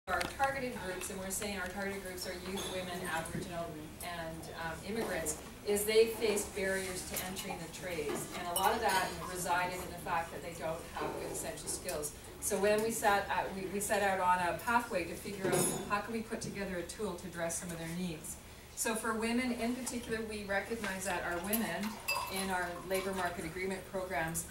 our targeted groups, and we're saying our targeted groups are youth, women, Aboriginal, and immigrants, is they face barriers to entering the trades, and a lot of that resided in the fact that they don't have good essential skills. So when we set out on a pathway to figure out how can we put together a tool to address some of their needs. So for women in particular, we recognize that our women in our labor market agreement programs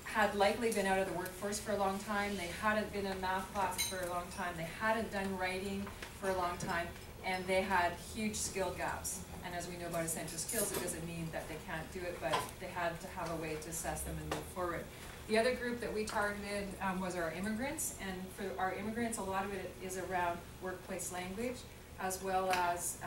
had likely been out of the workforce for a long time. They hadn't been in math class for a long time. They hadn't done writing for a long time, and they had huge skill gaps. And as we know about essential skills, it doesn't mean that they can't do it, but they had to have a way to assess them and move forward. The other group that we targeted was our immigrants, and for our immigrants, a lot of it is around workplace language, as well as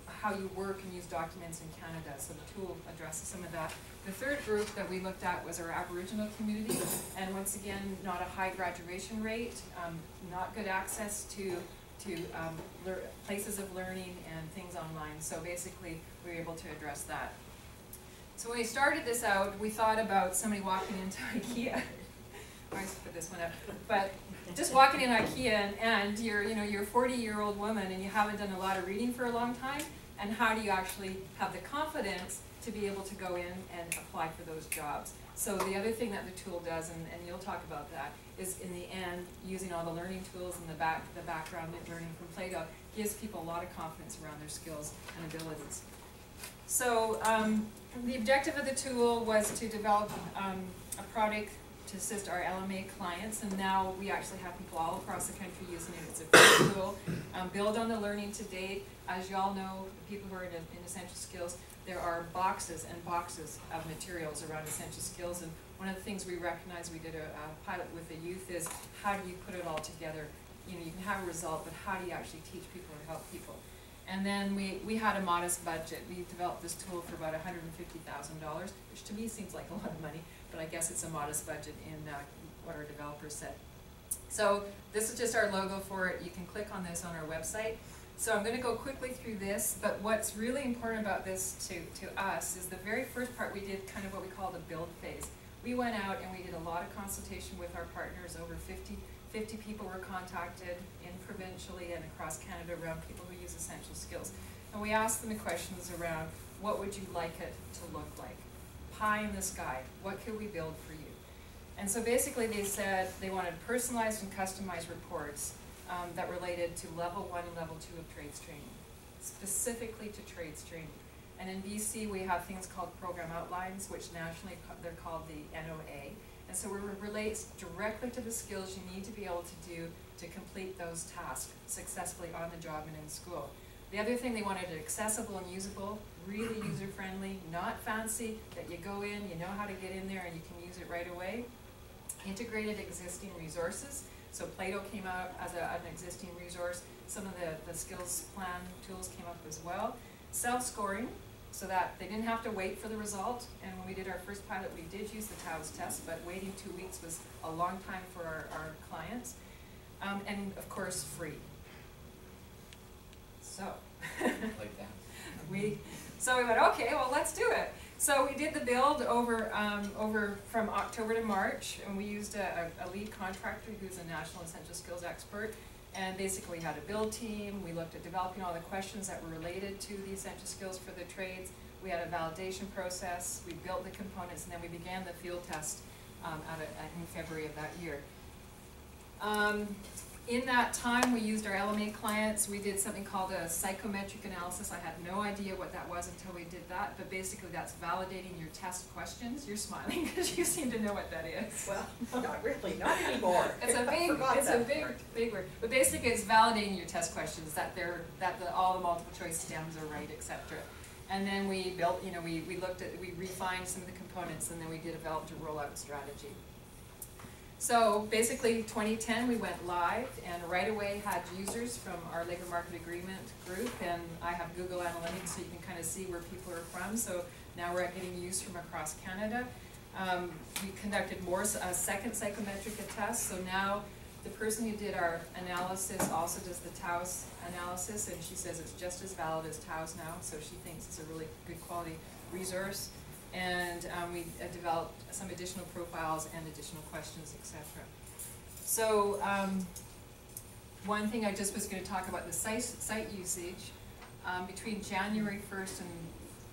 how you work and use documents in Canada. So the tool addresses some of that. The third group that we looked at was our Aboriginal community, and once again, not a high graduation rate, not good access to places of learning and things online. So basically, we were able to address that. So when we started this out, we thought about somebody walking into IKEA. I always put this one up, but just walking in IKEA and you're a 40-year-old woman and you haven't done a lot of reading for a long time, and how do you actually have the confidence to be able to go in and apply for those jobs? So the other thing that the tool does, and you'll talk about that, is in the end, using all the learning tools and the background learning from Plato, gives people a lot of confidence around their skills and abilities. So the objective of the tool was to develop a product to assist our LMA clients, and now we actually have people all across the country using it. It's a free tool. Build on the learning to date. As you all know, people who are in essential skills, there are boxes and boxes of materials around essential skills, and one of the things we recognized, we did a pilot with the youth, is how do you put it all together? You can have a result, but how do you actually teach people or help people? And then we had a modest budget. We developed this tool for about $150,000, which to me seems like a lot of money, but I guess it's a modest budget in what our developers said. So this is just our logo for it. You can click on this on our website. So I'm going to go quickly through this, but what's really important about this to us is the very first part we did kind of what we call the build phase. We went out and we did a lot of consultation with our partners. Over 50 people were contacted in provincially and across Canada around people who use essential skills. And we asked them the questions around, what would you like it to look like? Pie in the sky, what could we build for you? And so basically they said they wanted personalized and customized reports that related to level 1 and level 2 of trades training, specifically to trades training. And in BC we have things called program outlines, which nationally they're called the NOA. And so it relates directly to the skills you need to be able to do to complete those tasks successfully on the job and in school. The other thing, they wanted it accessible and usable, really user-friendly, not fancy, that you go in, you know how to get in there and you can use it right away. Integrated existing resources. So Plato came out as an existing resource. Some of the skills plan tools came up as well. Self-scoring, so that they didn't have to wait for the result. And when we did our first pilot, we did use the TAOS test, but waiting 2 weeks was a long time for our clients. And of course, free. So, like that. So we went, okay, well, let's do it. So we did the build over from October to March, and we used a lead contractor who's a national essential skills expert. And basically we had a build team. We looked at developing all the questions that were related to the essential skills for the trades. We had a validation process. We built the components, and then we began the field test in February of that year. In that time, we used our LMA clients. We did something called a psychometric analysis. I had no idea what that was until we did that, but basically that's validating your test questions. You're smiling because you seem to know what that is. Well, not really, not anymore. It's a big word. But basically it's validating your test questions, that all the multiple choice stems are right, etc. And then we built, we refined some of the components, and then we developed a rollout strategy. So basically 2010 we went live, and right away had users from our labor market agreement group, and I have Google Analytics so you can kind of see where people are from. So now we're getting use from across Canada. We conducted a second psychometric test, so now the person who did our analysis also does the TAOS analysis, and she says it's just as valid as TAOS now, so she thinks it's a really good quality resource. And we developed some additional profiles and additional questions, etc. So One thing I just was going to talk about the site usage. Between January 1st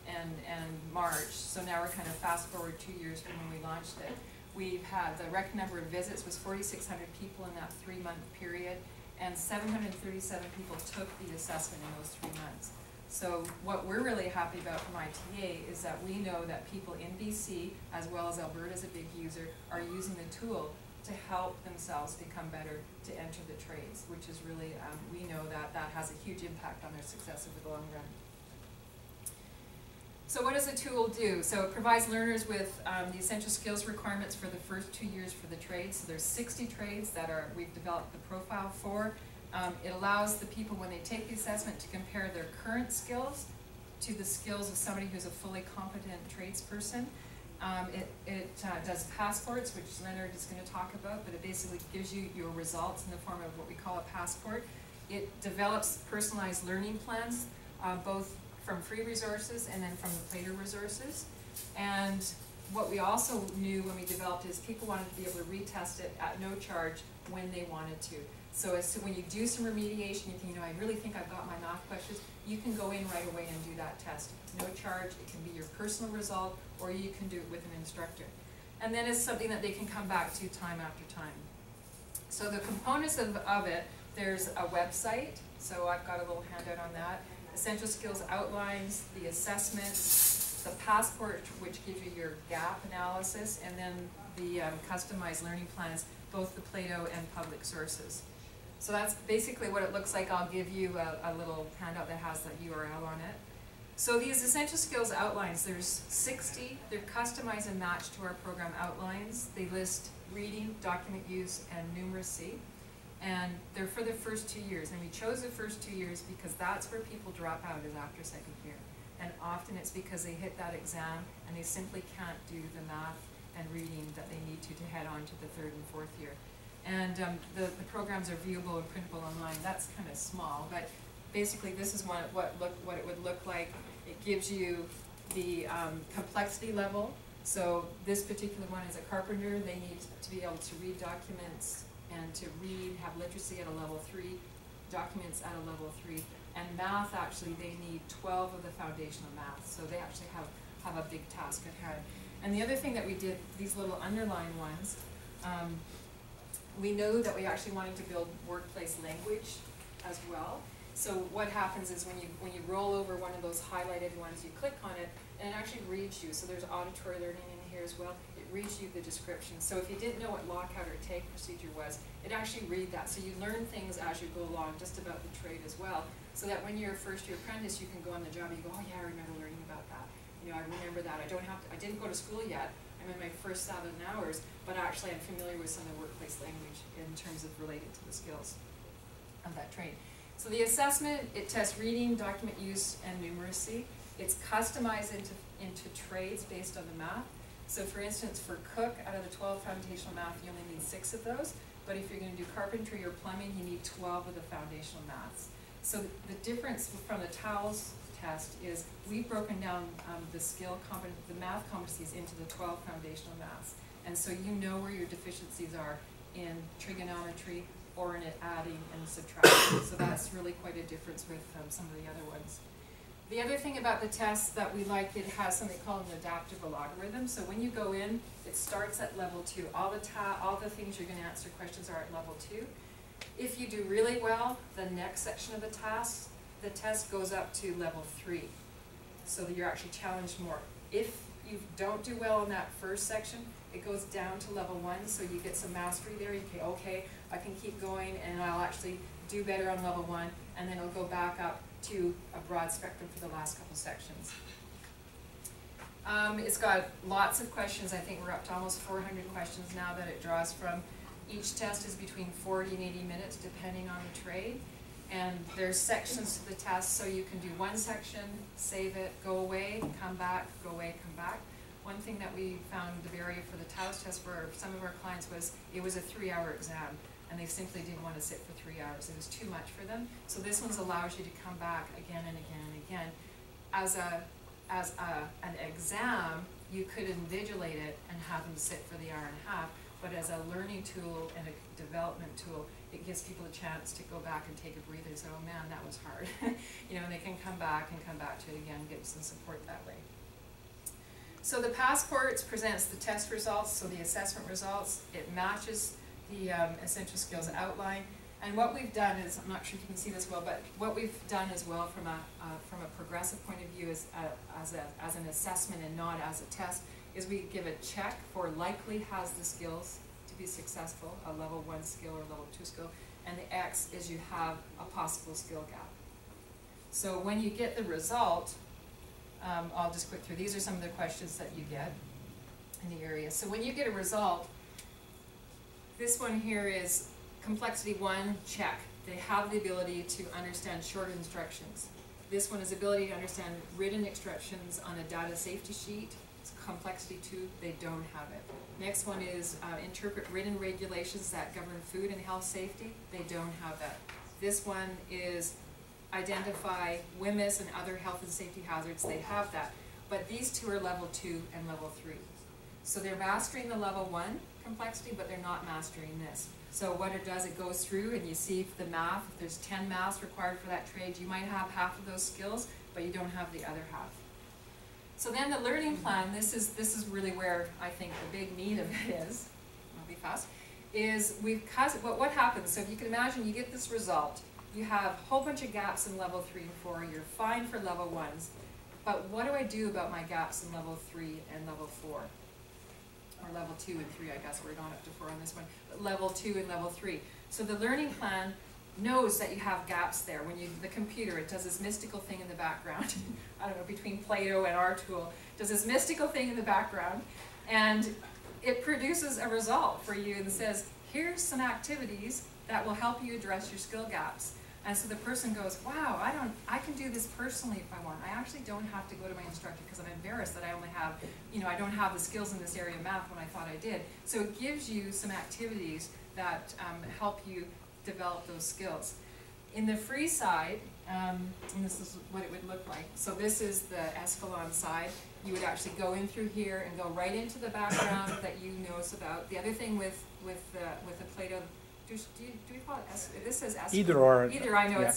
and March, so now we're kind of fast forward 2 years from when we launched it. We've had, the record number of visits was 4,600 people in that 3-month period, and 737 people took the assessment in those 3 months. So what we're really happy about from ITA is that we know that people in BC, as well as Alberta as a big user, are using the tool to help themselves become better to enter the trades, which is really, we know that that has a huge impact on their success over the long run. So what does the tool do? So it provides learners with the essential skills requirements for the first 2 years for the trades. So there's 60 trades that we've developed the profile for. It allows the people, when they take the assessment, to compare their current skills to the skills of somebody who's a fully competent tradesperson. It does passports, which Leonard is going to talk about, but it basically gives you your results in the form of what we call a passport. It develops personalized learning plans, both from free resources and then from the Plato resources. And what we also knew when we developed it is people wanted to be able to retest it at no charge when they wanted to. So when you do some remediation, you think, I really think I've got my math questions, you can go in right away and do that test. No charge, it can be your personal result, or you can do it with an instructor. And then it's something that they can come back to time after time. So the components of it, there's a website, so I've got a little handout on that. Essential skills outlines, the assessments, the passport, which gives you your gap analysis, and then the customized learning plans, both the Plato and public sources. So that's basically what it looks like. I'll give you a little handout that has that URL on it. So these essential skills outlines, there's 60. They're customized and matched to our program outlines. They list reading, document use, and numeracy. And they're for the first 2 years. And we chose the first 2 years because that's where people drop out, is after second year. And often it's because they hit that exam and they simply can't do the math and reading that they need to head on to the 3rd and 4th year. And the programs are viewable and printable online. That's kind of small, but basically this is what it would look like. It gives you the complexity level. So this particular one is a carpenter. They need to be able to read documents and to have literacy at a level 3, documents at a level 3, and math, actually they need 12 of the foundational math. So they actually have a big task at hand. And the other thing that we did, these little underlined ones, we know that we actually wanted to build workplace language as well. So what happens is when you roll over one of those highlighted ones, you click on it, and it actually reads you. So there's auditory learning in here as well. It reads you the description. So if you didn't know what lockout or take procedure was, it actually read that. So you learn things as you go along, just about the trade as well. So that when you're a first-year apprentice, you can go on the job and you go, oh yeah, I remember learning about that. I remember that. I didn't go to school yet. I'm in my first 7 hours, but actually I'm familiar with some of the workplace language in terms of related to the skills of that trade. So the assessment, it tests reading, document use, and numeracy. It's customized into trades based on the math. So for instance, for cook, out of the 12 foundational math, you only need 6 of those. But if you're going to do carpentry or plumbing, you need 12 of the foundational maths. So the difference from the TOWLS test is we've broken down the math competencies into the 12 foundational maths. And so you know where your deficiencies are in trigonometry or in adding and subtracting. So that's really quite a difference with some of the other ones. The other thing about the test that we like, it has something called an adaptive logarithm. So when you go in, it starts at level 2. All the things you're going to answer questions are at level 2. If you do really well, the next section of the test goes up to level 3. So that you're actually challenged more. If you don't do well in that first section, it goes down to level 1, so you get some mastery there. You can, okay, I can keep going and I'll actually do better on level 1, and then it'll go back up to a broad spectrum for the last couple sections. It's got lots of questions. I think we're up to almost 400 questions now that it draws from. Each test is between 40 and 80 minutes depending on the trade. And there's sections to the test, so you can do one section, save it, go away, come back, go away, come back. One thing that we found the barrier for the TOWS test for some of our clients was it was a 3-hour exam, and they simply didn't want to sit for 3 hours. It was too much for them. So this one allows you to come back again and again and again. As an exam, you could invigilate it and have them sit for the hour and a half, but as a learning tool and a development tool, it gives people a chance to go back and take a breather and say, oh man, that was hard. You know, and they can come back to it again, get some support that way. So the Passports presents the test results, so the assessment results. It matches the essential skills outline. And what we've done is, I'm not sure if you can see this well, but what we've done as well from a progressive point of view is as an assessment and not as a test, is we give a check for likely has the skills to be successful, a level 1 skill or level 2 skill, and the X is you have a possible skill gap. So when you get the result, I'll just click through. These are some of the questions that you get in the area. So when you get a result, this one here is complexity 1, check. They have the ability to understand short instructions. This one is ability to understand written instructions on a data safety sheet. It's complexity 2, they don't have it. Next one is interpret written regulations that govern food and health safety. They don't have that. This one is identify WHMIS and other health and safety hazards. They have that. But these two are level 2 and level 3. So they're mastering the level 1 complexity, but they're not mastering this. So what it does, it goes through and you see if the math, if there's 10 maths required for that trade, you might have half of those skills, but you don't have the other half. So then the learning plan, this is really where I think the big meat of it is, I'll be fast, is what happens, so if you can imagine you get this result, you have a whole bunch of gaps in level 3 and 4, you're fine for level 1s, but what do I do about my gaps in level 3 and level 4? Or level 2 and 3, I guess, we're not up to 4 on this one, but level 2 and level 3. So the learning plan knows that you have gaps there. When the computer, it does this mystical thing in the background, I don't know, between Plato and our tool, does this mystical thing in the background, and it produces a result for you and says, here's some activities that will help you address your skill gaps. And so the person goes, wow, I can do this personally if I want. I actually don't have to go to my instructor because I'm embarrassed that I only have, I don't have the skills in this area of math when I thought I did. So it gives you some activities that help you develop those skills. In the free side, and this is what it would look like. So this is the Escalon side. You would actually go in through here and go right into the background that you know about. The other thing with the Plato, do we call it this says Escalon? Either or. Either, I know, yeah.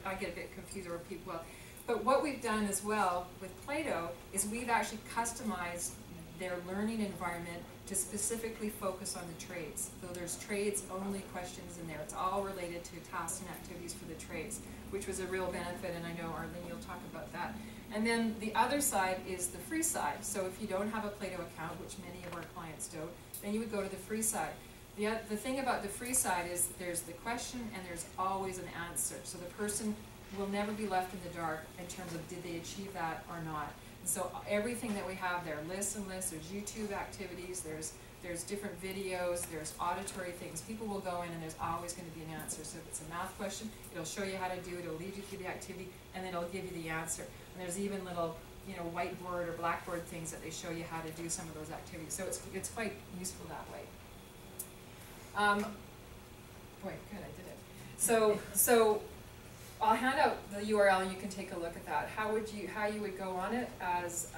I get a bit confused over people. Well, but what we've done as well with Plato is we've actually customized their learning environment to specifically focus on the trades. So there's trades only questions in there. It's all related to tasks and activities for the trades, which was a real benefit, and I know Arlene, you'll talk about that. And then the other side is the free side. So if you don't have a Plato account, which many of our clients don't, then you would go to the free side. The thing about the free side is there's the question and there's always an answer. So the person will never be left in the dark in terms of did they achieve that or not. And so everything that we have there, lists and lists, there's YouTube activities, there's different videos, there's auditory things. People will go in and there's always going to be an answer. So if it's a math question, it'll show you how to do it, it'll lead you through the activity, and then it'll give you the answer. And there's even little whiteboard or blackboard things that they show you how to do some of those activities. So it's quite useful that way. Boy, good, I did it. So I'll hand out the URL and you can take a look at that. How you would go on it as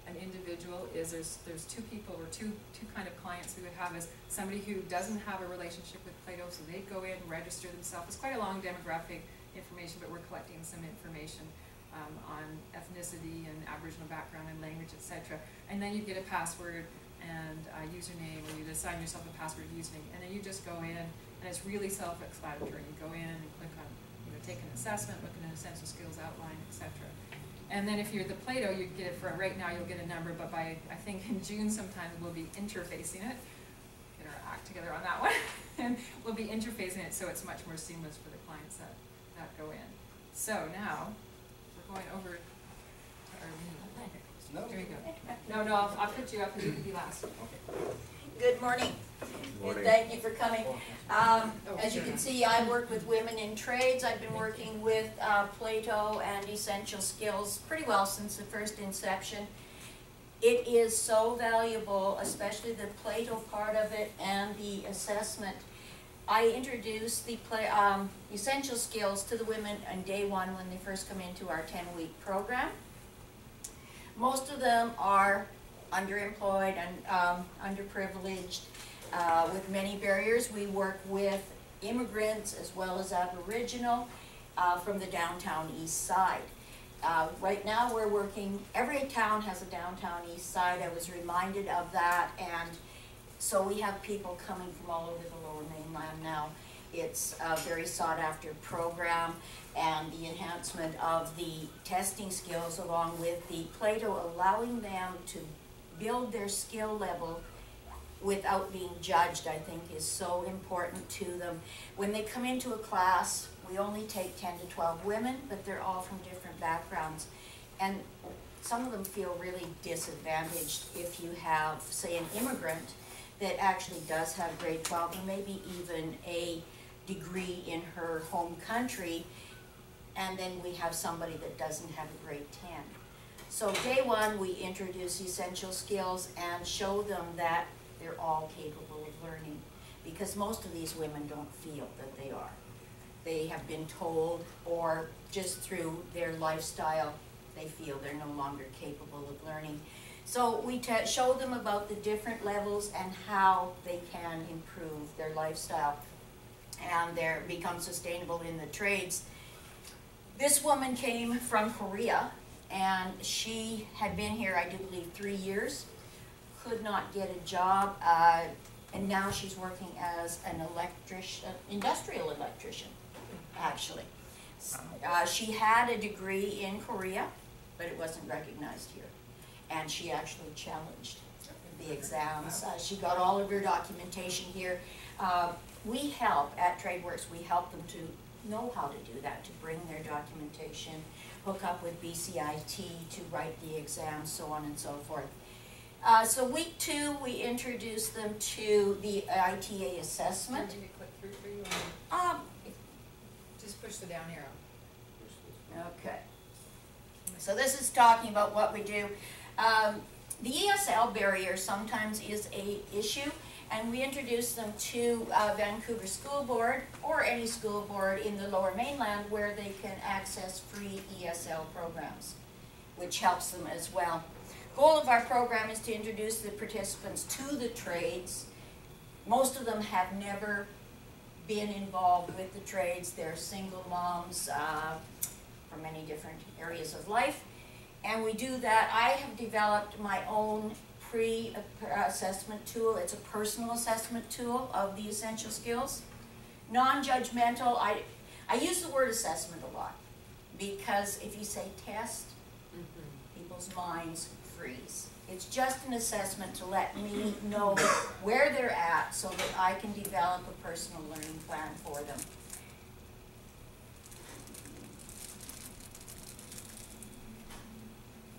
an individual is there's two people or two kind of clients we would have is somebody who doesn't have a relationship with Plato, so they'd go in, register themselves. It's quite a long demographic information, but we're collecting some information on ethnicity and Aboriginal background and language, etc. And then you get a password and a username, or you assign yourself a password username, and then you just go in, and it's really self-explanatory. You go in and click on, take an assessment, look at an essential skills outline, etc. And then if you're the Plato, you get it for right now. You'll get a number, but by I think in June sometime we'll be interfacing it. Get our act together on that one, and we'll be interfacing it so it's much more seamless for the clients that go in. So now we're going over to Arlene. No. There you go. No, I'll put you up and you can be last. Good morning. Morning. Thank you for coming. As you can see, I work with women in trades. I've been working with Plato and Essential Skills pretty well since the first inception. It is so valuable, especially the Plato part of it and the assessment. I introduced the Essential Skills to the women on day one when they first come into our 10-week program. Most of them are underemployed and underprivileged with many barriers. We work with immigrants as well as Aboriginal from the downtown east side. Right now we're working, every town has a downtown east side. I was reminded of that, and so we have people coming from all over the Lower Mainland now. It's a very sought after program, and the enhancement of the testing skills along with the Plato allowing them to build their skill level without being judged, I think is so important to them. When they come into a class, we only take 10 to 12 women, but they're all from different backgrounds. And some of them feel really disadvantaged if you have, say, an immigrant that actually does have grade 12 or maybe even a degree in her home country, and then we have somebody that doesn't have a grade 10. So day one, we introduce essential skills and show them that they're all capable of learning, because most of these women don't feel that they are. They have been told, or just through their lifestyle, they feel they're no longer capable of learning. So we show them about the different levels and how they can improve their lifestyle and become sustainable in the trades. This woman came from Korea, and she had been here, I do believe, 3 years, could not get a job, and now she's working as an industrial electrician, actually. She had a degree in Korea, but it wasn't recognized here, and she actually challenged the exams. She got all of her documentation here. We help at TradeWorks, we help them to know how to do that, to bring their documentation, hook up with BCIT to write the exams, so on and so forth. So week 2, we introduce them to the ITA assessment. Can you click through for you? Just push the down arrow. Okay. So this is talking about what we do. The ESL barrier sometimes is an issue, and we introduce them to Vancouver School Board or any school board in the Lower Mainland where they can access free ESL programs, which helps them as well. Goal of our program is to introduce the participants to the trades. Most of them have never been involved with the trades. They're single moms from many different areas of life. And we do that. I have developed my own pre-assessment tool. It's a personal assessment tool of the essential skills. Non-judgmental. I use the word assessment a lot, because if you say test, people's minds freeze. It's just an assessment to let me know where they're at so that I can develop a personal learning plan for them.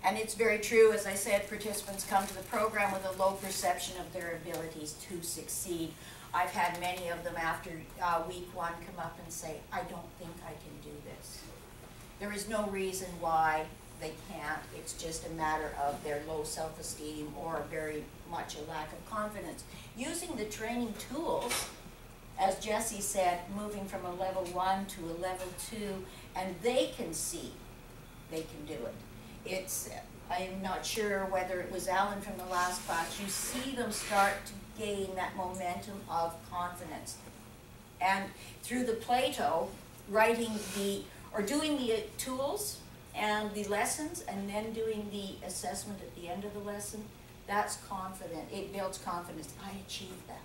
And it's very true, as I said, participants come to the program with a low perception of their abilities to succeed. I've had many of them after week 1 come up and say, I don't think I can do this. There is no reason why they can't. It's just a matter of their low self-esteem or very much a lack of confidence. Using the training tools, as Jesse said, moving from a level 1 to a level 2, and they can see they can do it. I'm not sure whether it was Alan from the last class, you see them start to gain that momentum of confidence. And through the Plato, doing the tools and the lessons, and then doing the assessment at the end of the lesson, that's confident. It builds confidence. I achieved that.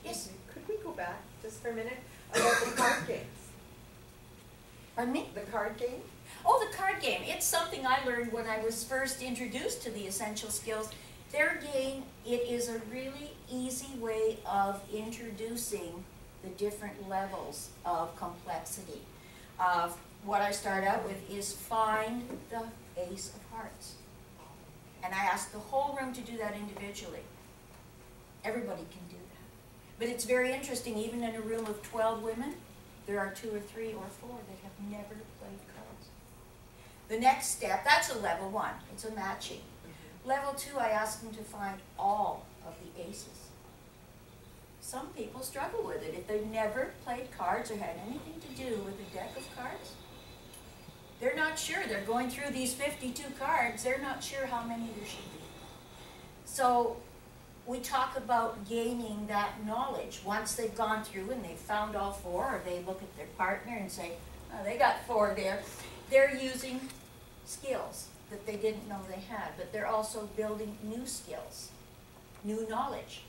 Yes. Could we go back just for a minute about the card games? Pardon me? The card game? Oh, the card game. It's something I learned when I was first introduced to the essential skills. Their game, it is a really easy way of introducing the different levels of complexity. What I start out with is find the ace of hearts. And I ask the whole room to do that individually. Everybody can do that. But it's very interesting, even in a room of 12 women, there are 2 or 3 or 4 that have never played cards. The next step, that's a level 1, it's a matching. Level 2, I ask them to find all of the aces. Some people struggle with it. If they've never played cards or had anything to do with a deck of cards, They're not sure. They're going through these 52 cards. They're not sure how many there should be. So we talk about gaining that knowledge. Once they've gone through and they've found all 4, or they look at their partner and say, oh, they got 4 there, they're using skills that they didn't know they had, but they're also building new skills, new knowledge.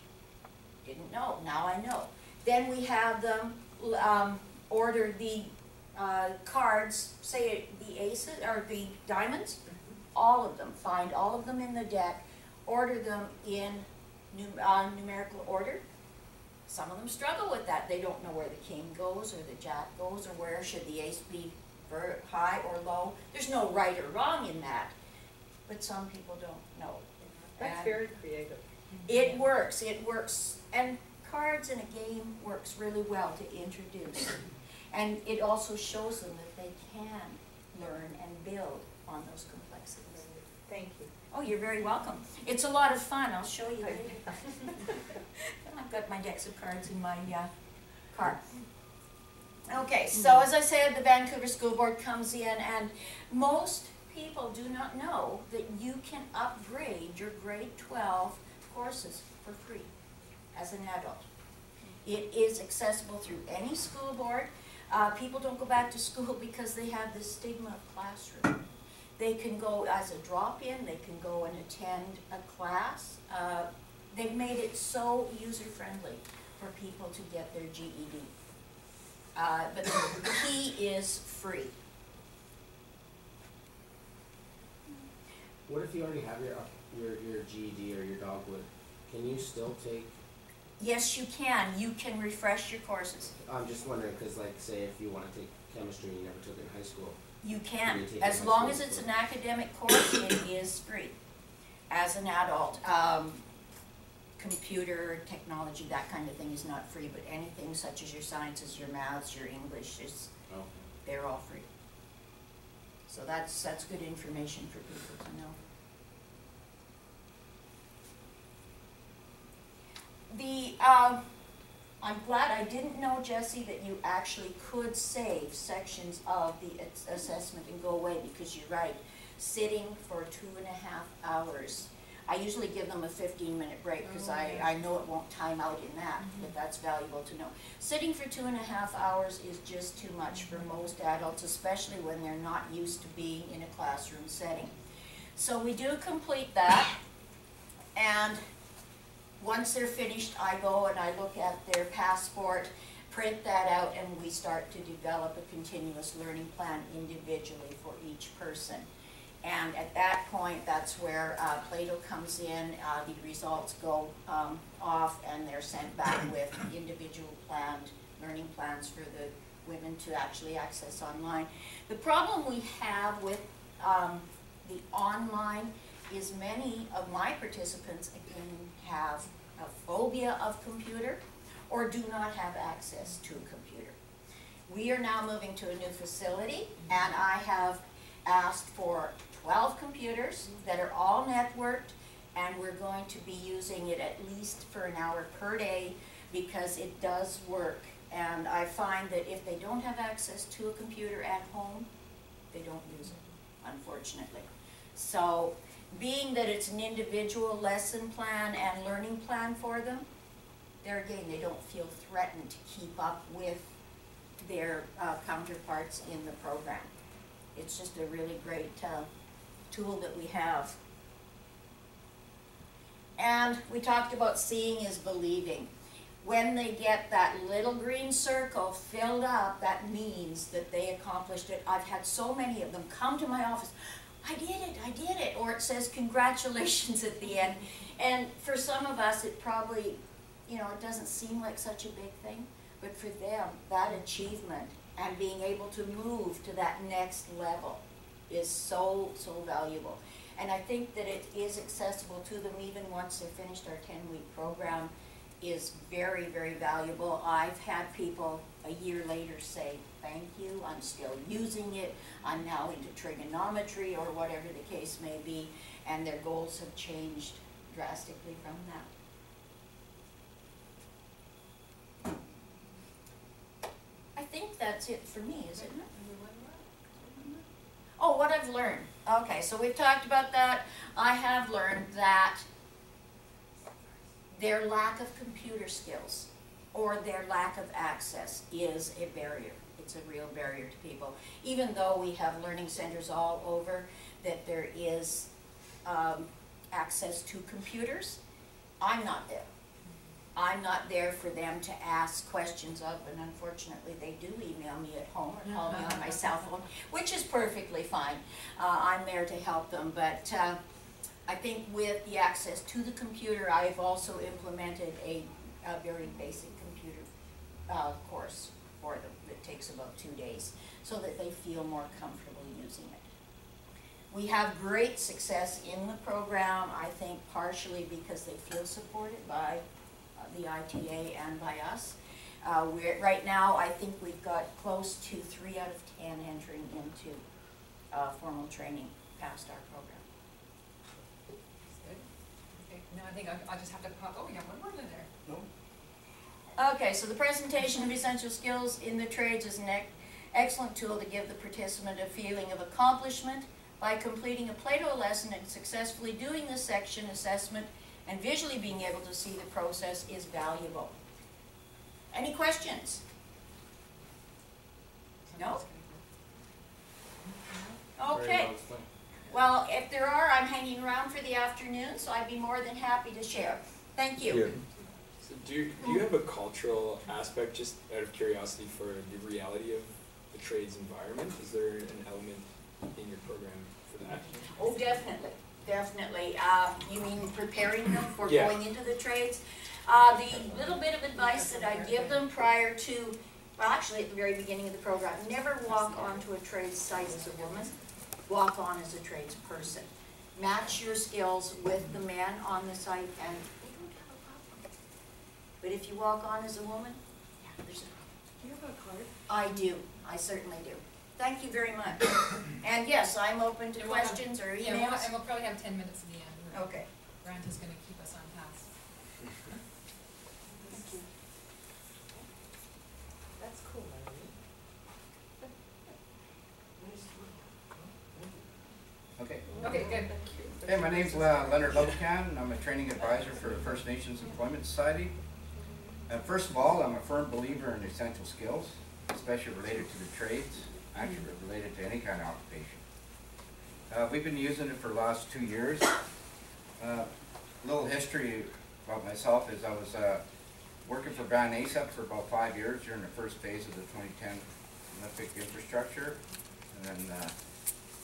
Didn't know, now I know. Then we have them order the cards, say the aces or the diamonds, all of them, find all of them in the deck, order them in numerical order. Some of them struggle with that. They don't know where the king goes or the jack goes, or where should the ace be, high or low. There's no right or wrong in that, but some people don't know. That's And very creative. it works, and cards in a game works really well to introduce. And it also shows them that they can learn and build on those complexities. Thank you. Oh, you're very welcome. It's a lot of fun. I'll show you later. I've got my decks of cards in my car. Okay, so as I said, the Vancouver School Board comes in, and most people do not know that you can upgrade your grade 12 courses for free as an adult. It is accessible through any school board. People don't go back to school because they have this stigma of classroom. They can go as a drop-in, they can go and attend a class. They've made it so user-friendly for people to get their GED. But the key is free. What if you already have your GED or your dogwood? Can you still take? Yes, you can. You can refresh your courses. I'm just wondering, because like, say if you want to take chemistry and you never took it in high school. You can, you take as it in long high as school? it's an academic course, it is free. As an adult, computer technology, that kind of thing is not free, but anything such as your sciences, your maths, your English, Oh. they're all free. So that's good information for people to know. I'm glad I didn't know, Jesse, that you actually could save sections of the assessment and go away, because you're right, sitting for 2.5 hours. I usually give them a 15-minute break because I know it won't time out in that, but that's valuable to know. Sitting for 2.5 hours is just too much for most adults, especially when they're not used to being in a classroom setting. So we do complete that, and once they're finished, I go and I look at their passport, print that out, and we start to develop a continuous learning plan individually for each person. And at that point, that's where Plato comes in, the results go off, and they're sent back with individual planned learning plans for the women to actually access online. The problem we have with the online is many of my participants, again, have a phobia of computer or do not have access to a computer. We are now moving to a new facility, and I have asked for 12 computers that are all networked, and we're going to be using it at least for an hour per day because it does work. And I find that if they don't have access to a computer at home, they don't use it, unfortunately. So being that it's an individual lesson plan and learning plan for them, there again, they don't feel threatened to keep up with their counterparts in the program. It's just a really great tool that we have. And we talked about seeing is believing. When they get that little green circle filled up, that means that they accomplished it. I've had so many of them come to my office, I did it, or it says congratulations at the end. And for some of us, it probably, you know, it doesn't seem like such a big thing, but for them, that achievement and being able to move to that next level is so, so valuable. And I think that it is accessible to them even once they've finished our 10-week program is very, very valuable. I've had people a year later say, thank you, I'm still using it, I'm now into trigonometry or whatever the case may be, and their goals have changed drastically from that. I think that's it for me, isn't it? what I've learned. Okay, so we've talked about that. I have learned that their lack of computer skills or their lack of access is a barrier. It's a real barrier to people. Even though we have learning centers all over, that there is access to computers, I'm not there. I'm not there for them to ask questions of, and unfortunately they do email me at home or call me on my cell phone, which is perfectly fine. I'm there to help them, but I think with the access to the computer, I've also implemented a very basic computer course for them that takes about 2 days, so that they feel more comfortable using it. We have great success in the program, I think partially because they feel supported by the ITA and by us. Right now, I think we've got close to 3 out of 10 entering into formal training past our program. Good. Okay, now I think I'll just have to pop, oh, we got one more in there. No. Okay, so the presentation of essential skills in the trades is an excellent tool to give the participant a feeling of accomplishment. By completing a Plato lesson and successfully doing the section assessment and visually being able to see the process is valuable. Any questions? No? Very Okay. well explained. Well, if there are, I'm hanging around for the afternoon, so I'd be more than happy to share. Thank you. Yeah. So do you have a cultural aspect, just out of curiosity, for the reality of the trades environment? Is there an element in your program for that? Oh, definitely, definitely. You mean preparing them for Yeah. going into the trades? The little bit of advice that I give them prior to, well, actually at the very beginning of the program, never walk onto a trade site as a woman. Walk on as a tradesperson. Match your skills with the man on the site and they don't have a problem. But if you walk on as a woman, yeah, there's a problem. Do you have a card? I do, I certainly do. Thank you very much. And yes, I'm open to And we'll have- questions or Yeah, emails. and we'll probably have 10 minutes at the end. Okay. Grant is gonna keep us on task. Thank you. That's cool, Irene. Okay. Okay, good. Thank you. Hey, my name's Leonard Lovecan, and I'm a training advisor for the First Nations Employment Society. First of all, I'm a firm believer in essential skills, especially related to the trades, actually related to any kind of occupation. We've been using it for the last 2 years. Little history about myself is I was working for Van ASAP for about 5 years during the first phase of the 2010 Olympic infrastructure, and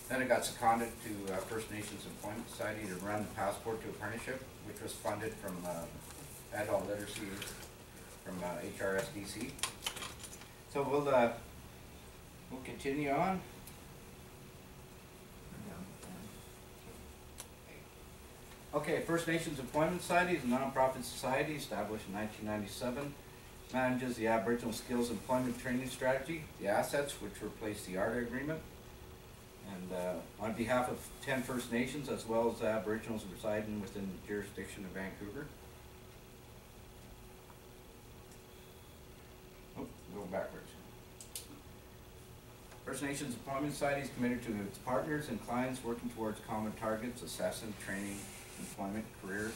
then I got seconded to First Nations Employment Society to run the Passport to Apprenticeship, which was funded from adult literacy from HRSDC. So we'll continue on. Okay, First Nations Employment Society is a non-profit society established in 1997. Manages the Aboriginal Skills Employment Training Strategy, the assets which replace the ARTA agreement. And on behalf of 10 First Nations, as well as Aboriginals residing within the jurisdiction of Vancouver. Oh, going backwards. First Nations Employment Society is committed to its partners and clients working towards common targets, assessing, training, employment, careers.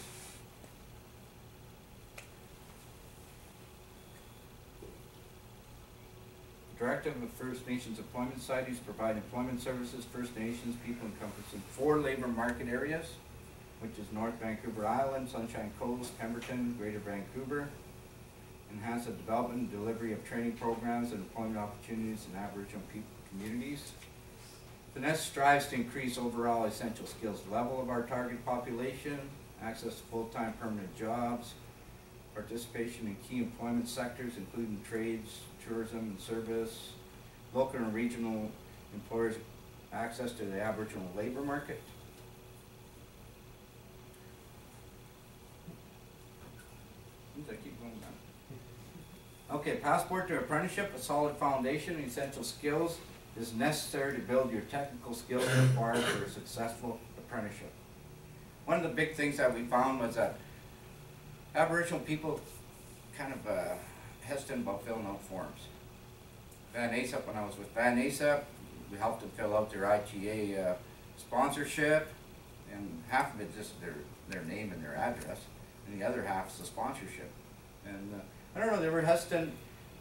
The directive of First Nations Employment Societies provide employment services to First Nations people encompassing 4 labor market areas, which is North Vancouver Island, Sunshine Coast, Pemberton, Greater Vancouver. Enhance the development and delivery of training programs and employment opportunities in Aboriginal people communities. FINESS strives to increase overall essential skills level of our target population, access to full-time permanent jobs, participation in key employment sectors including trades, tourism and service, local and regional employers, access to the Aboriginal labor market. I keep going down. Okay, Passport to Apprenticeship, a solid foundation and essential skills is necessary to build your technical skills required for a successful apprenticeship. One of the big things that we found was that Aboriginal people kind of hesitant about filling out forms. Van ASAP, when I was with Van ASAP, we helped them fill out their ITA sponsorship, and half of it just their name and their address, and the other half is the sponsorship. And I don't know, they were hesitant,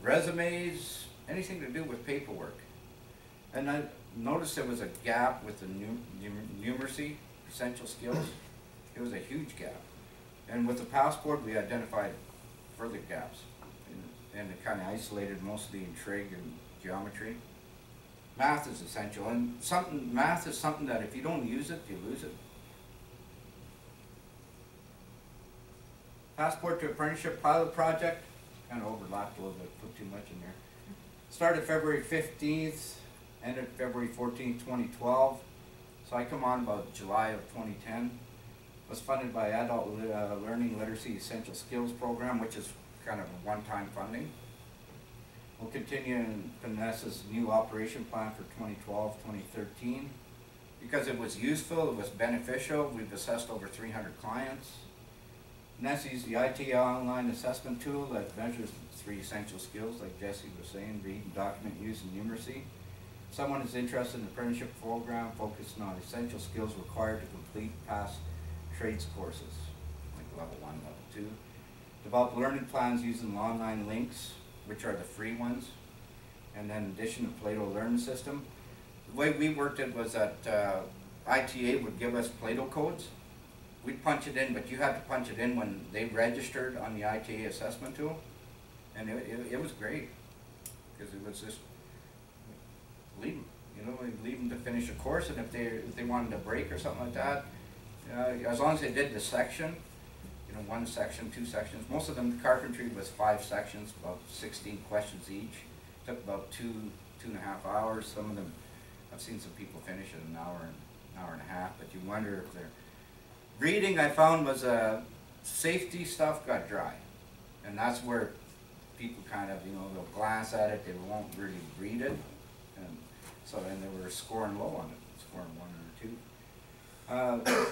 resumes, anything to do with paperwork. And I noticed there was a gap with the numeracy, essential skills. It was a huge gap. And with the passport, we identified further gaps. And it kind of isolated mostly in trig and geometry. Math is essential, and math is something that if you don't use it, you lose it. Passport to Apprenticeship Pilot Project, kind of overlapped a little bit, put too much in there. Started February 15th, ended February 14th, 2012. So I come on about July of 2010. Was funded by Adult Learning Literacy Essential Skills Program, which is kind of a one-time funding. We'll continue in Vanessa's new operation plan for 2012-2013. Because it was useful, it was beneficial, we've assessed over 300 clients. Nessie's the IT online assessment tool that measures 3 essential skills, like Jesse was saying, read, document use, and numeracy. If someone is interested in the apprenticeship program focusing on essential skills required to complete past trades courses, like level 1, level 2. Develop learning plans using online links, which are the free ones. And then in addition to Plato Learning System. The way we worked it was that ITA would give us Plato codes. We'd punch it in, but you had to punch it in when they registered on the ITA assessment tool. And it was great, because it was just, leave them, you know, leave them to finish a course, and if they wanted a break or something like that, as long as they did the section, you know, 1 section, 2 sections. Most of them, carpentry was 5 sections, about 16 questions each. Took about 2.5 hours. Some of them, I've seen some people finish in an hour and a half, but you wonder if they're... Reading, I found, was safety stuff got dry. And that's where people kind of, you know, they'll glance at it, they won't really read it. And so then they were scoring low on it, scoring 1 or 2.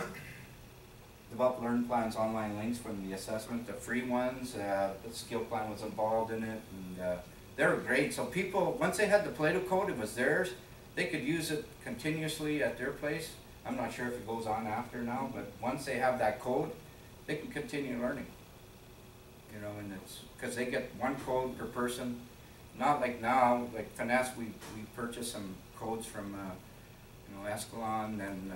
Develop learn plans, online links from the assessment, the free ones, the skill plan was involved in it, and they were great. So people, once they had the Plato code, it was theirs, they could use it continuously at their place. I'm not sure if it goes on after now, but once they have that code, they can continue learning. You know, and it's, because they get 1 code per person, not like now, like Finesse, we purchased some codes from, you know, Escalon and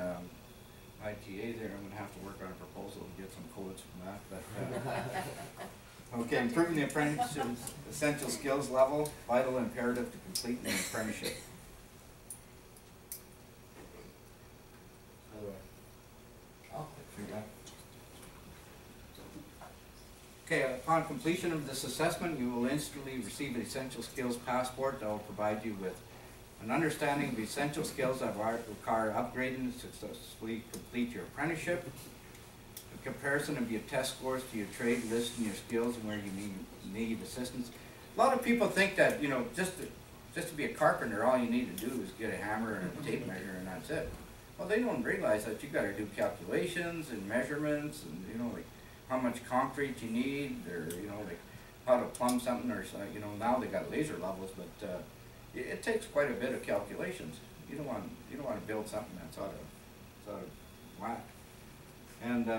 ITA there. I'm going to have to work on a proposal to get some codes from that. But okay, improving the apprenticeship's essential skills level, vital imperative to complete an apprenticeship. Okay, upon completion of this assessment, you will instantly receive an essential skills passport that will provide you with an understanding of the essential skills that require upgrading to successfully complete your apprenticeship, a comparison of your test scores to your trade list and your skills and where you need assistance. A lot of people think that, you know, just to be a carpenter, all you need to do is get a hammer and a tape measure and that's it. Well, they don't realize that you got to do calculations and measurements and, you know, like how much concrete you need, or, you know, like how to plumb something, or, you know, now they got laser levels, but it takes quite a bit of calculations. You don't want to build something that's out of whack. And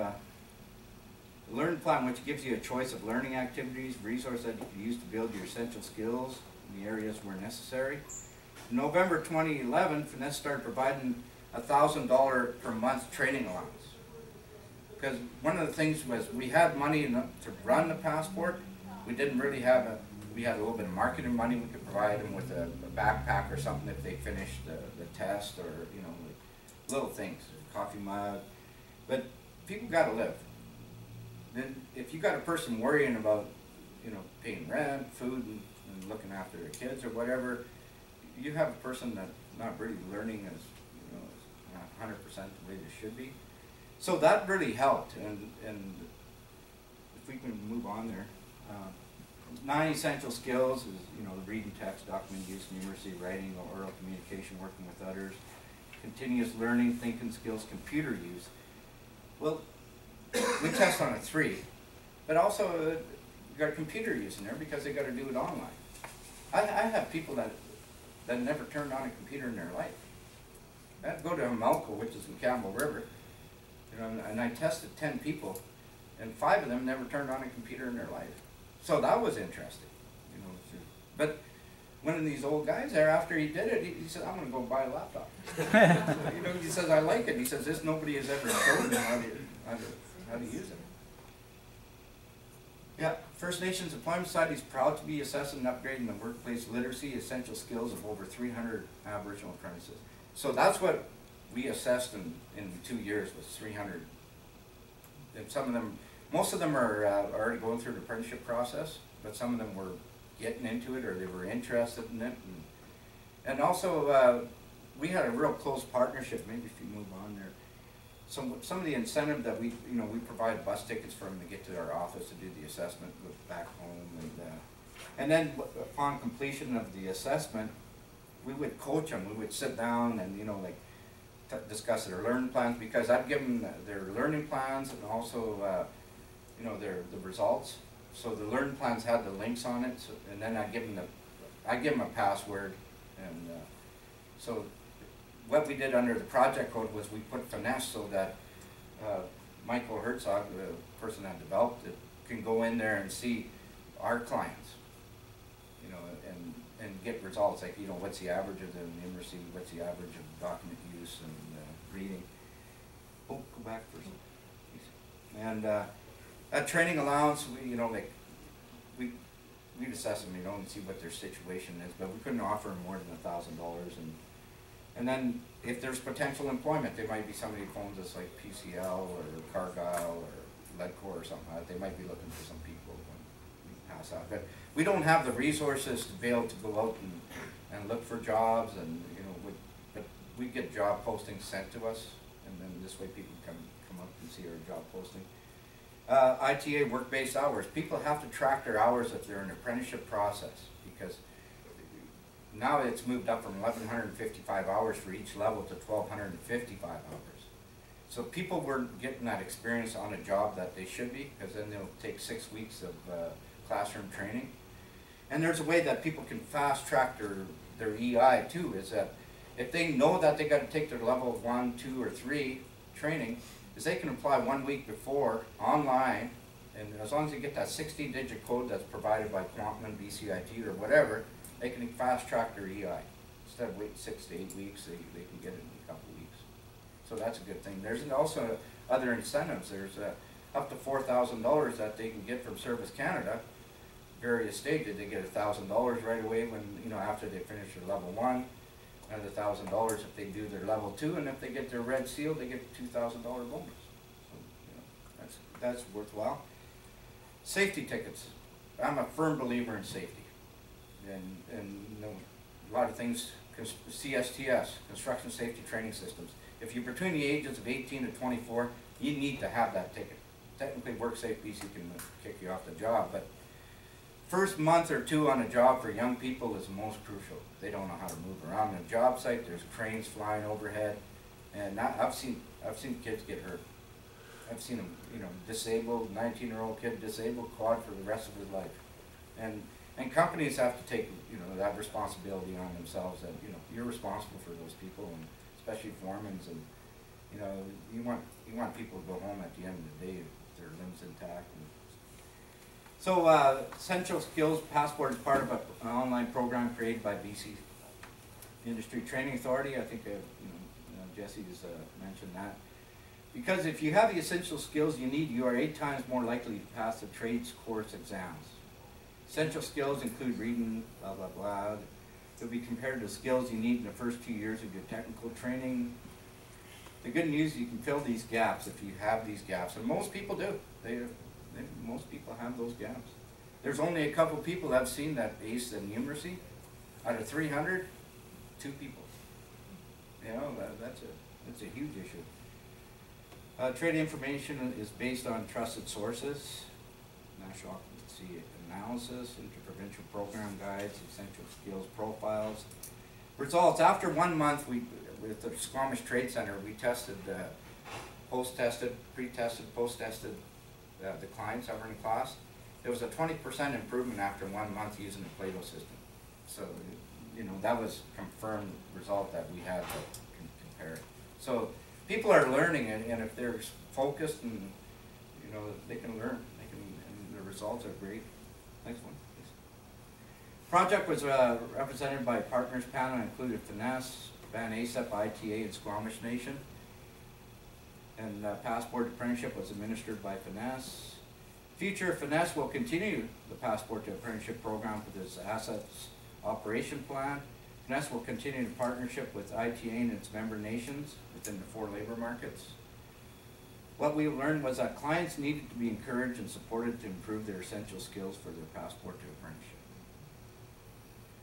learn plan, which gives you a choice of learning activities, resources that you can use to build your essential skills in the areas where necessary. In November 2011, Finesse started providing $1,000 per month training allowance. Because one of the things was we had money to run the passport. We didn't really have we had a little bit of marketing money. We could provide them with a backpack or something if they finished the test, or, you know, like little things, coffee mug. But people got to live. Then if you got a person worrying about, you know, paying rent, food, and looking after their kids or whatever, you have a person that's not really learning as, you know, 100% the way they should be. So that really helped, and if we can move on there. 9 essential skills is, you know, the reading text, document use, numeracy, writing, oral communication, working with others, continuous learning, thinking skills, computer use. Well, we test on a 3, but also you got computer use in there because they got to do it online. I have people that that never turned on a computer in their life. I'd go to Hamalco, which is in Campbell River, you know, and I tested 10 people, and 5 of them never turned on a computer in their life. So that was interesting, you know. But one of these old guys there, after he did it, he said, "I'm going to go buy a laptop." You know, he says, "I like it." He says, "This nobody has ever shown me how to use it." Yeah, First Nations Employment Society is proud to be assessing and upgrading the workplace literacy essential skills of over 300 Aboriginal apprentices. So that's what we assessed in 2 years, was 300. And some of them, most of them are already going through the apprenticeship process, but some of them were getting into it, or they were interested in it. And also, we had a real close partnership. Maybe if you move on there. Some of the incentive that we provide bus tickets for them to get to our office to do the assessment, go back home, and then upon completion of the assessment, we would coach them. We would sit down and discuss their learning plans, because I'd give them their learning plans and also the results. So the learning plans had the links on it, and then I give them a password, and so. What we did under the project code was we put finesse so that Michael Herzog, the person that developed it, can go in there and see our clients, you know, and get results like, you know, what's the average of the numeracy, what's the average of document use and reading. Oh, go back for a second. And at training allowance, we'd assess them, you know, and see what their situation is, but we couldn't offer them more than $1,000. And then if there's potential employment, there might be somebody who phones us like PCL or Cargill or Ledcor or something like that. They might be looking for some people when we pass out. But we don't have the resources to be able to go out and look for jobs, and but we get job postings sent to us, and then this way people can come up and see our job posting. ITA, work-based hours. People have to track their hours if they're in the apprenticeship process, because now it's moved up from 1,155 hours for each level to 1,255 hours. So people weren't getting that experience on a job that they should be, because then they'll take 6 weeks of classroom training. And there's a way that people can fast track their EI too, is that if they know that they got to take their level 1, 2, or 3 training, is they can apply 1 week before online, and as long as they get that 16-digit code that's provided by Quantum, BCIT, or whatever, they can fast track their EI. Instead of waiting 6 to 8 weeks, they can get it in a couple of weeks. So that's a good thing. There's also other incentives. There's up to $4,000 that they can get from Service Canada. Various stages, they get $1,000 right away when, after they finish their level 1, another $1,000 if they do their level 2, and if they get their red seal, they get a $2,000 bonus. So, that's worthwhile. Safety tickets. I'm a firm believer in safety. And a lot of things, CSTS, Construction Safety Training Systems. If you're between the ages of 18 to 24, you need to have that ticket. Technically, WorkSafe BC can kick you off the job, but first month or 2 on a job for young people is most crucial. They don't know how to move around the job site. There's cranes flying overhead, and I've seen kids get hurt. I've seen them, disabled, 19-year-old kid disabled, quad for the rest of his life, and companies have to take, that responsibility on themselves. That you're responsible for those people, and especially foremans, and you want people to go home at the end of the day with their limbs intact. So Essential Skills Passport is part of an online program created by BC Industry Training Authority. I think Jesse has mentioned that. Because if you have the essential skills you need, you are 8 times more likely to pass the trades course exams. Essential skills include reading, blah, blah, blah. They'll be compared to skills you need in the first 2 years of your technical training. The good news is you can fill these gaps if you have these gaps, and most people do. Most people have those gaps. There's only a couple people that I've seen that ace the numeracy. Out of 300, 2 people. That's a huge issue. Trade information is based on trusted sources, national occupancy analysis, interprovincial program guides, essential skills profiles. Results, after 1 month, with the Squamish Trade Center, we tested, post-tested, pre-tested, post-tested the clients that were in class. There was a 20% improvement after 1 month using the Plato system. So you know, that was confirmed result that we had to compare. So people are learning, and if they're focused and, you know, they can learn, and the results are great. Next one, please. Project was represented by a partners panel, included Finesse, Van ASEP, ITA, and Squamish Nation. And Passport Apprenticeship was administered by Finesse. Future Finesse will continue the Passport to Apprenticeship program with its assets operation plan. Finesse will continue in partnership with ITA and its member nations within the 4 labor markets. What we learned was that clients needed to be encouraged and supported to improve their essential skills for their Passport to Apprenticeship.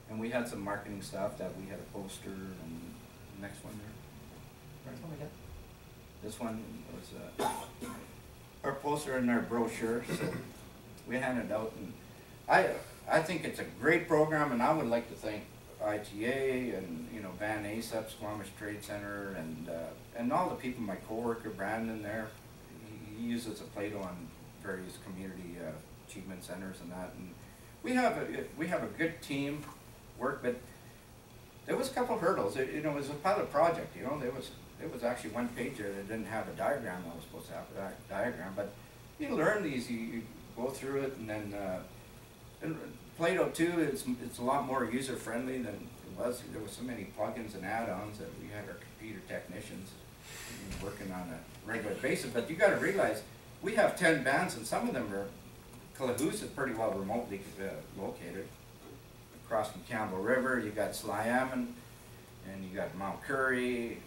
And we had some marketing stuff that we had a poster, and the next one there. Next one again. This one was our poster and our brochure, so we handed out, and I think it's a great program, and I would like to thank ITA and, you know, Van ASEP, Squamish Trade Center, and all the people, my coworker Brandon there, he uses a Plato on various community achievement centers and that, and we have a good team work, but there was a couple of hurdles. You know, it was a pilot project, you know, there was actually one page there that didn't have a diagram that was supposed to have a diagram, but you learn these, you go through it, and then and Plato too, it's a lot more user friendly than it was. There was so many plugins and add-ons that we had our computer technicians working on a regular basis, but you got to realize we have 10 bands, and some of them are, Kalahoo's is pretty well remotely located. Across from Campbell River, you got Sliammon, and you got Mount Currie,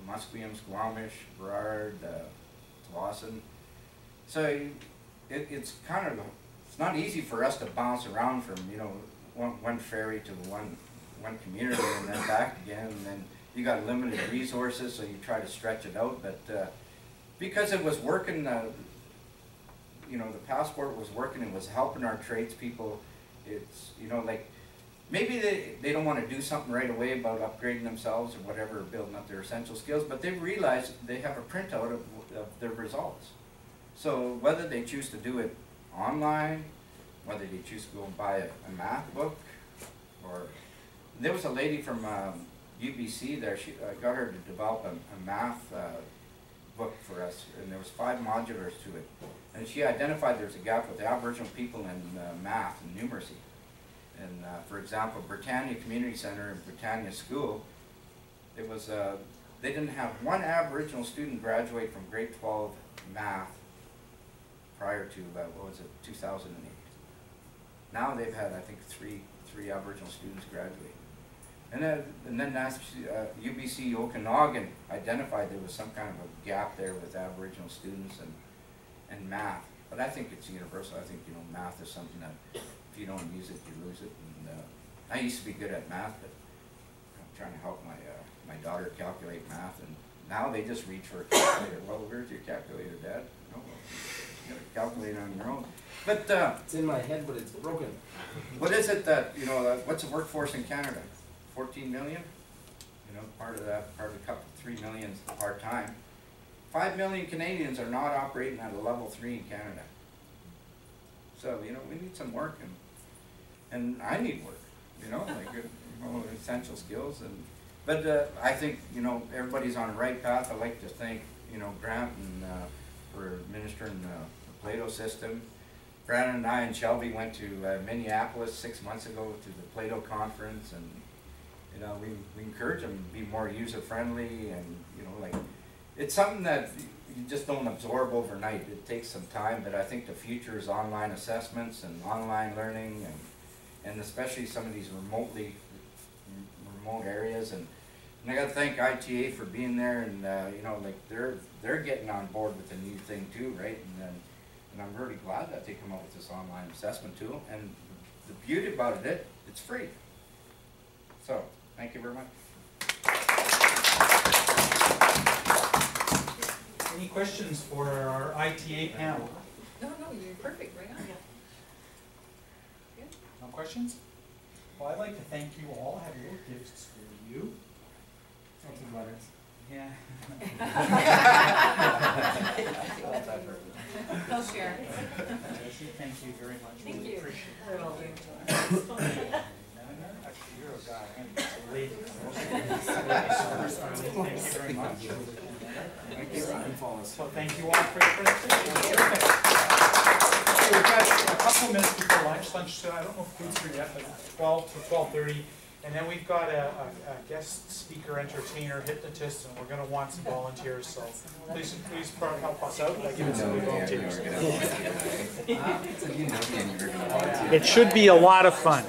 Musqueam, Squamish, Burrard, Lawson. So it's kind of, it's not easy for us to bounce around from, you know, one ferry to one community and then back again, and then you got limited resources, so you try to stretch it out. But because it was working, you know, the Passport was working, it was helping our tradespeople. It's, you know, like, maybe they don't want to do something right away about upgrading themselves or whatever, building up their essential skills, but they realize they have a printout of their results. So whether they choose to do it online, whether they choose to go and buy a math book, or there was a lady from UBC there, I got her to develop a math book for us, and there was 5 modulars to it. And she identified there's a gap with Aboriginal people in math and numeracy. And for example, Britannia Community Center and Britannia School, it was, they didn't have one Aboriginal student graduate from grade 12 math prior to, what was it, 2008. Now they've had, I think, three Aboriginal students graduate. And then that's, UBC Okanagan identified there was some kind of a gap there with Aboriginal students and math. But I think it's universal. I think, you know, math is something that if you don't use it, you lose it. And I used to be good at math, but I'm trying to help my daughter calculate math, and now they just reach for a calculator. Well, where's your calculator, Dad? No, you got to calculate on your own. But It's in my head, but it's broken. what is it that, you know, what's the workforce in Canada? 14 million? You know, part of that, part of the couple, 3 million is part-time. 5 million Canadians are not operating at a level 3 in Canada. So, you know, we need some work, and I need work, you know, like, you know, essential skills. But I think, you know, everybody's on the right path. I'd like to thank, you know, Grant and for administering the Plato system. Brandon and I and Shelby went to Minneapolis 6 months ago to the Plato conference, and you know, we encourage them to be more user-friendly, and you know, like, it's something that you just don't absorb overnight. It takes some time, but I think the future is online assessments and online learning, and especially some of these remote areas. And I got to thank ITA for being there, and you know, like, they're getting on board with the new thing too, right? And I'm really glad that they come up with this online assessment tool. And the beauty about it, it's free. So, thank you very much. Any questions for our ITA panel? No, you're perfect, right on. No questions? Well, I'd like to thank you all. I have little gifts for you. Something letters. Yeah. I'll share. Jesse, thank you very much. Thank Really you. appreciate We're all it. doing And, Actually, you're a guy, and it's a lady. Thank you very much. So thank you all for your presentation. Terrific. Okay, we've got a couple minutes before lunch. I don't know if food's here yet, but 12 to 12:30. And then we've got a guest speaker, entertainer, hypnotist, and we're going to want some volunteers. So please help us out by giving some volunteers. It should be a lot of fun.